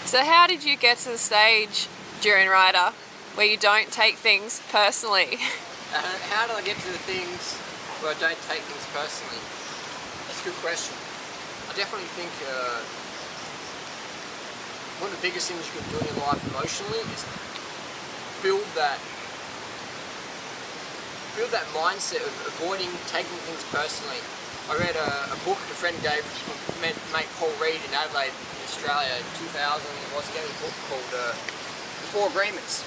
So how did you get to the stage during Ryder where you don't take things personally? How did I get to the things where I don't take things personally? That's a good question. I definitely think one of the biggest things you can do in your life emotionally is build that mindset of avoiding taking things personally. I read a book a friend gave mate Paul Reed in Adelaide, Australia in 2000. It was a book called The 4 Agreements.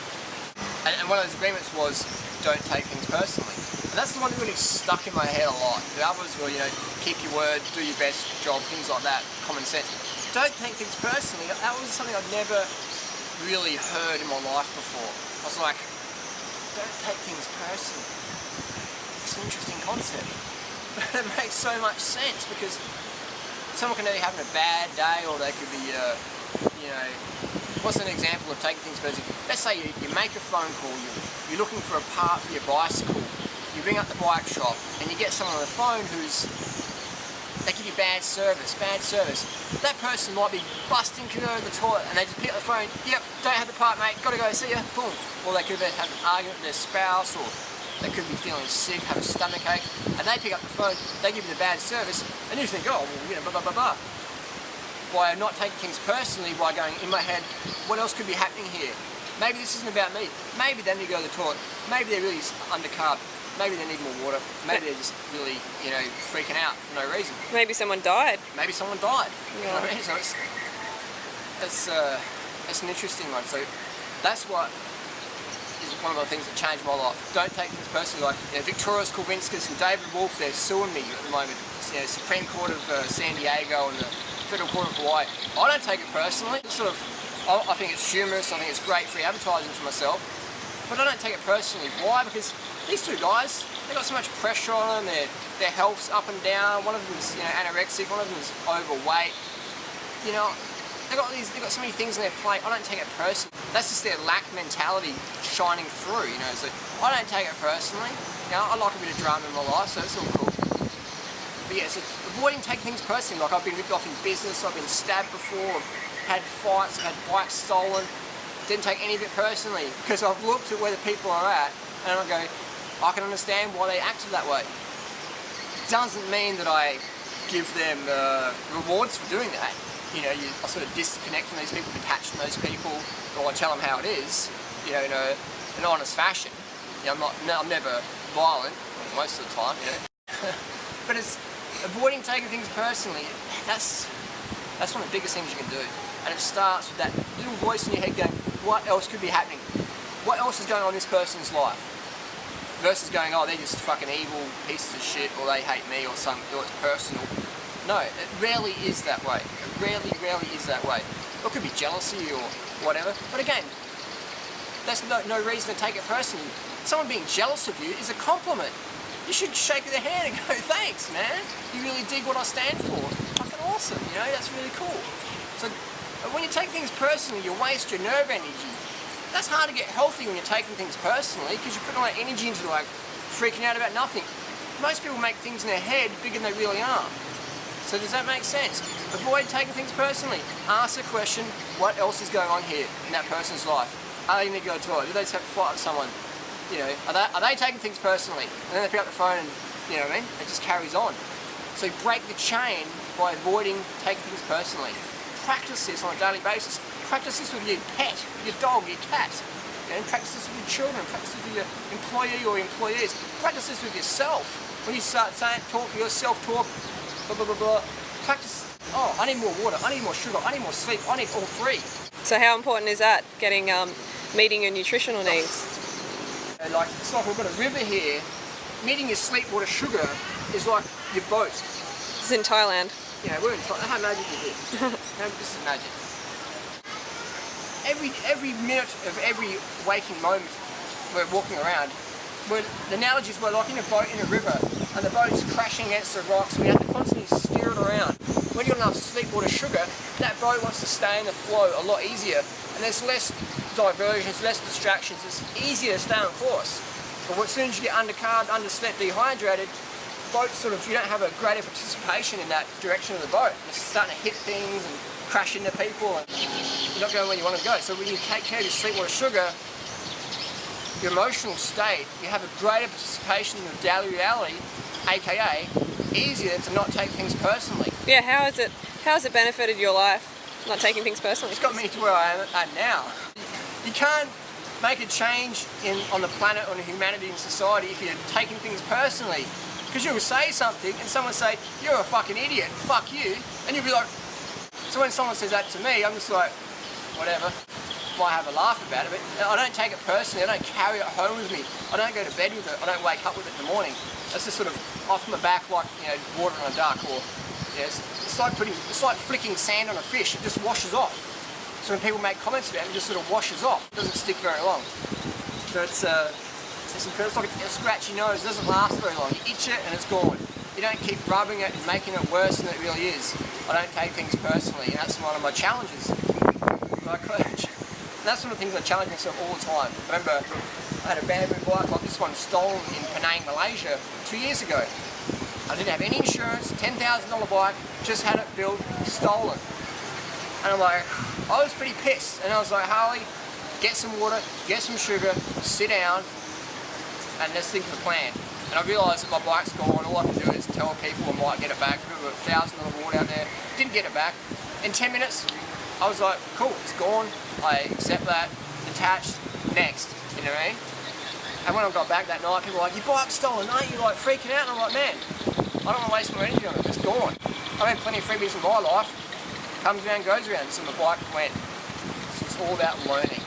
And one of those agreements was don't take things personally. And that's the one that really stuck in my head a lot. The others were, keep your word, do your best job, things like that, common sense. Don't take things personally. That was something I'd never really heard in my life before. I was like, don't take things personally. It's an interesting concept. But it makes so much sense because someone can be having a bad day, or they could be, what's an example of taking things personally? Let's say you make a phone call, you're looking for a part for your bicycle, you ring up the bike shop and you get someone on the phone they give you bad service. That person might be busting to go to the toilet and they just pick up the phone, yep, don't have the part mate, gotta go, see ya, boom. Or they could have an argument with their spouse, or they could be feeling sick, have a stomach ache, and they pick up the phone, they give you the bad service, and you think, oh, well, blah, blah, blah, blah. By not taking things personally, by going in my head, what else could be happening here? Maybe this isn't about me. Maybe they need to go to the toilet. Maybe they're really undercarb. Maybe they need more water. Maybe they're just really, freaking out for no reason. Maybe someone died. Maybe someone died. Yeah. You know what I mean? So it's an interesting one. So that's what is one of the things that changed my life. Don't take things personally. Like Victoria's Kulvinskas and David Wolf, they're suing me at the moment. Supreme Court of San Diego and the Federal Court of Hawaii. I don't take it personally. It's I think it's humorous. I think it's great free advertising for myself. But I don't take it personally. Why? Because these two guys, they've got so much pressure on them. Their health's up and down. One of them is anorexic. One of them is overweight. They've got so many things on their plate. I don't take it personally. That's just their lack mentality shining through. So I don't take it personally. I like a bit of drama in my life, so it's all cool. But yeah, so avoiding taking things personally. Like I've been ripped off in business. I've been stabbed before. I've had fights. I've had bikes stolen. Didn't take any of it personally because I've looked at where the people are at and I go, I can understand why they acted that way. Doesn't mean that I give them rewards for doing that. I sort of disconnect from these people, detach from those people, or I tell them how it is, in an honest fashion. I'm never violent most of the time, But it's avoiding taking things personally. That's one of the biggest things you can do. And it starts with that little voice in your head going, what else could be happening? What else is going on in this person's life? Versus going, oh, they're just fucking evil pieces of shit, or they hate me, or it's personal. No, it rarely is that way. It rarely is that way. Or it could be jealousy or whatever. But again, that's no reason to take it personally. Someone being jealous of you is a compliment. You should shake their hand and go, thanks, man. You really dig what I stand for. Fucking awesome, that's really cool. So when you take things personally, you waste your nerve energy. That's hard to get healthy when you're taking things personally because you're putting all that energy into freaking out about nothing. Most people make things in their head bigger than they really are. So does that make sense? Avoid taking things personally. Ask the question, what else is going on here in that person's life? Are they going to go to the toilet? Do they just have to fight with someone? Are they taking things personally? And then they pick up the phone and, it just carries on. So break the chain by avoiding taking things personally. Practice this on a daily basis. Practice this with your pet, your dog, your cat. Practice this with your children. Practice this with your employee or employees. Practice this with yourself. When you start talk to yourself, talk, blah, blah, blah, blah. Practice, oh, I need more water, I need more sugar, I need more sleep, I need all 3. So how important is that, meeting your nutritional needs? It's like we've got a river here. Meeting your sleep, water, sugar is like your boat. This is in Thailand. We're in Thailand. How magic is this? This is magic. Every minute of every waking moment we're walking around, the analogy is we're like in a boat in a river and the boat's crashing against the rocks. We have to constantly steer it around. When you've got enough sleep, water, sugar, that boat wants to stay in the flow a lot easier, and there's less diversions, less distractions. It's easier to stay on course. But as soon as you get undercarbed, underslept, dehydrated, boat you don't have a greater participation in that direction of the boat. It's starting to hit things and crash into people and you're not going where you want to go. So when you take care of your sleep, water, sugar, your emotional state, you have a greater participation in your daily reality, aka easier to not take things personally. Yeah, how has it benefited your life, not taking things personally? It's got me to where I am now. You can't make a change on the planet, on humanity and society if you're taking things personally. Because you'll say something and someone say, you're a fucking idiot, fuck you, and you'll be like, so when someone says that to me, I'm just like, whatever. Might have a laugh about it, but I don't take it personally. I don't carry it home with me. I don't go to bed with it. I don't wake up with it in the morning. That's just sort of off my back, like, you know, water on a duck, or it's like flicking sand on a fish. It just washes off. So when people make comments about it, it just sort of washes off. It doesn't stick very long. So it's like a scratchy nose. It doesn't last very long. You itch it and it's gone. You don't keep rubbing it and making it worse than it really is. I don't take things personally, and that's one of my challenges. And that's one of the things I challenge myself all the time. I remember I had a bamboo bike like this one stolen in Penang, Malaysia 2 years ago. I didn't have any insurance, $10,000 bike, just had it built, stolen. And I'm like, I was pretty pissed. And I was like, Harley, get some water, get some sugar, sit down, and let's think of a plan. And I realised that my bike's gone. All I can do is tell people I might get it back. We've got $1,000 water out there. Didn't get it back. In 10 minutes, I was like, cool, it's gone. I accept that. Detached. Next. You know what I mean? And when I got back that night, people were like, your bike's stolen, aren't you? Like freaking out. And I'm like, man, I don't want to waste my energy on it. It's gone. I've had plenty of freebies in my life. Comes around, goes around. So the bike went. So it's all about learning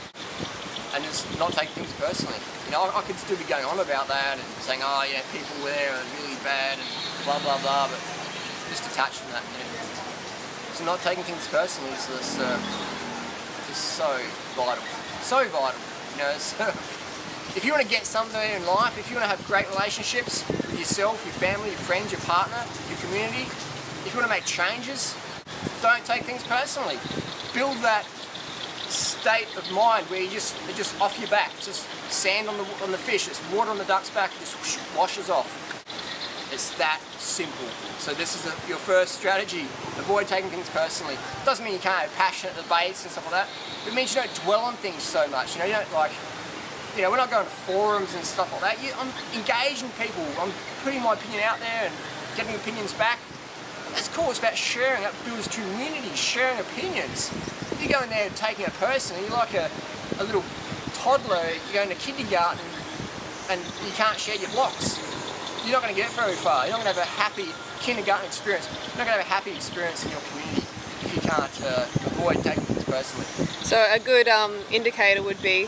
and just not taking things personally. You know, I could still be going on about that and saying, oh yeah, people there are really bad and blah blah blah, but just detached from that. You know? So not taking things personally is just, so vital. So vital. You know, so if you want to get somewhere in life, if you want to have great relationships with yourself, your family, your friends, your partner, your community, if you want to make changes, don't take things personally. Build that state of mind where it's just off your back. It's just sand on the fish, it's water on the duck's back, it just washes off. It's that simple. So this is your first strategy. Avoid taking things personally. Doesn't mean you can't have passionate debates and stuff like that. It means you don't dwell on things so much. You know, you don't like, you know, we're not going to forums and stuff like that. I'm engaging people. I'm putting my opinion out there and getting opinions back. That's cool. It's about sharing. That builds community, sharing opinions. If you go in there and taking it personally, you're like a little toddler. You're going to kindergarten and you can't share your blocks. You're not going to get very far. You're not going to have a happy kindergarten experience. You're not going to have a happy experience in your community if you can't avoid taking things personally. So a good indicator would be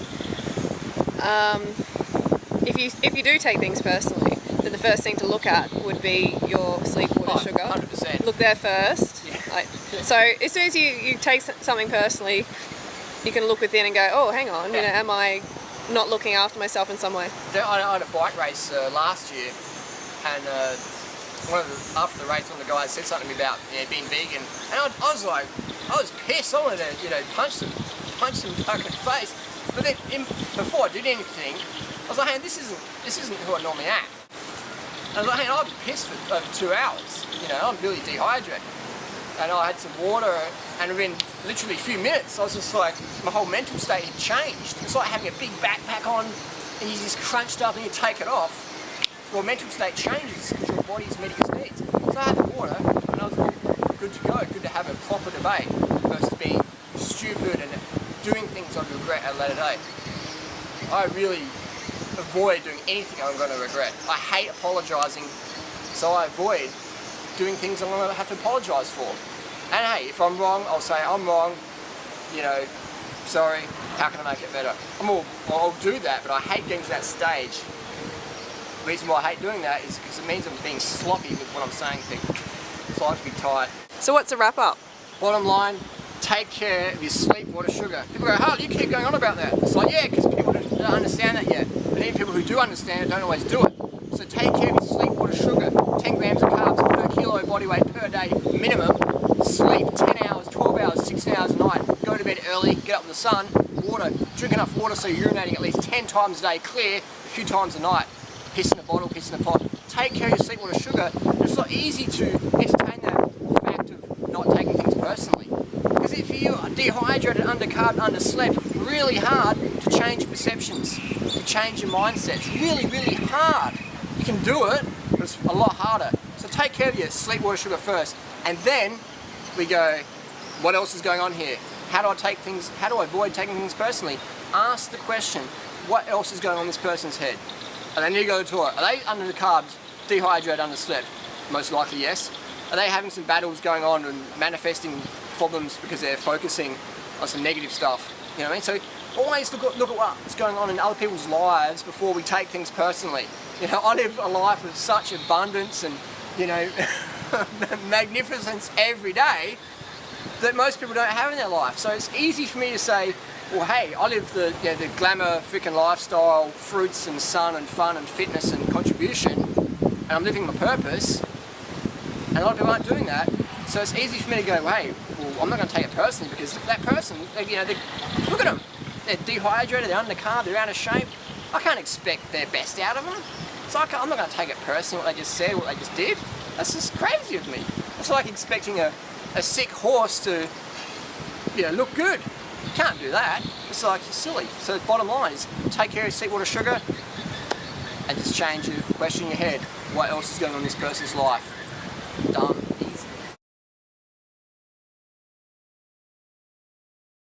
if you do take things personally, then the first thing to look at would be your sleep, water, sugar. 100%. Look there first. Yeah. So as soon as you take something personally, you can look within and go, oh, hang on, you know, am I not looking after myself in some way? I had a bike race last year, and after the race, one of the guys said something to me about being vegan, and I was pissed. I wanted to punch them fucking face. But then before I did anything, I was like, hey, this isn't who I normally am. And I was like, hey, I've been pissed for over 2 hours. You know, I'm really dehydrated. And I had some water, and within literally a few minutes, I was just like, my whole mental state had changed. It's like having a big backpack on, and you're just crunched up, and you take it off. Your mental state changes because your body's meeting its needs. So I had the water, and I was good to go, good to have a proper debate versus being stupid and doing things I regret at a later date. I really avoid doing anything I'm going to regret. I hate apologising, so I avoid doing things I'm going to have to apologise for. And hey, if I'm wrong, I'll say I'm wrong, you know, sorry, how can I make it better? I'll do that, but I hate getting to that stage. The reason why I hate doing that is because it means I'm being sloppy with what I'm saying to people. So I have to be tight. So what's a wrap up? Bottom line, take care of your sleep, water, sugar. People go, Harley, you keep going on about that. It's like, yeah, because people don't understand that yet. But even people who do understand it don't always do it. So take care of your sleep, water, sugar. 10 grams of carbs per kilo body weight per day minimum. Sleep 10 hours, 12 hours, 16 hours a night. Go to bed early, get up in the sun. Water, drink enough water so you're urinating at least 10 times a day clear, a few times a night. Piss in a bottle, piss in a pot. Take care of your sleep, water, sugar. It's not easy to entertain that fact of not taking things personally. Because if you dehydrated, undercarb, underslept, really hard to change perceptions, to change your mindset. It's really, really hard. You can do it, but it's a lot harder. So take care of your sleep, water, sugar first, and then we go, what else is going on here? How do I avoid taking things personally? Ask the question, what else is going on in this person's head? And then you go to it. Are they under the carbs, dehydrated, underslept? Most likely yes. Are they having some battles going on and manifesting problems because they're focusing on some negative stuff? You know what I mean? So always look at what's going on in other people's lives before we take things personally. You know, I live a life of such abundance and, you know, magnificence every day that most people don't have in their life. So it's easy for me to say, well, hey, I live the glamour freaking lifestyle, fruits and sun and fun and fitness and contribution, and I'm living my purpose. And a lot of people aren't doing that. So it's easy for me to go, well, hey, well, I'm not going to take it personally because that person, you know, look at them. They're dehydrated, they're undercarb, they're out of shape. I can't expect their best out of them. So I'm not going to take it personally what they just said, what they just did. That's just crazy of me. It's like expecting a sick horse to, you know, look good. You can't do that. It's like, it's silly. So the bottom line is take care of sleep, water, sugar, and just change your question in your head. What else is going on in this person's life? Done.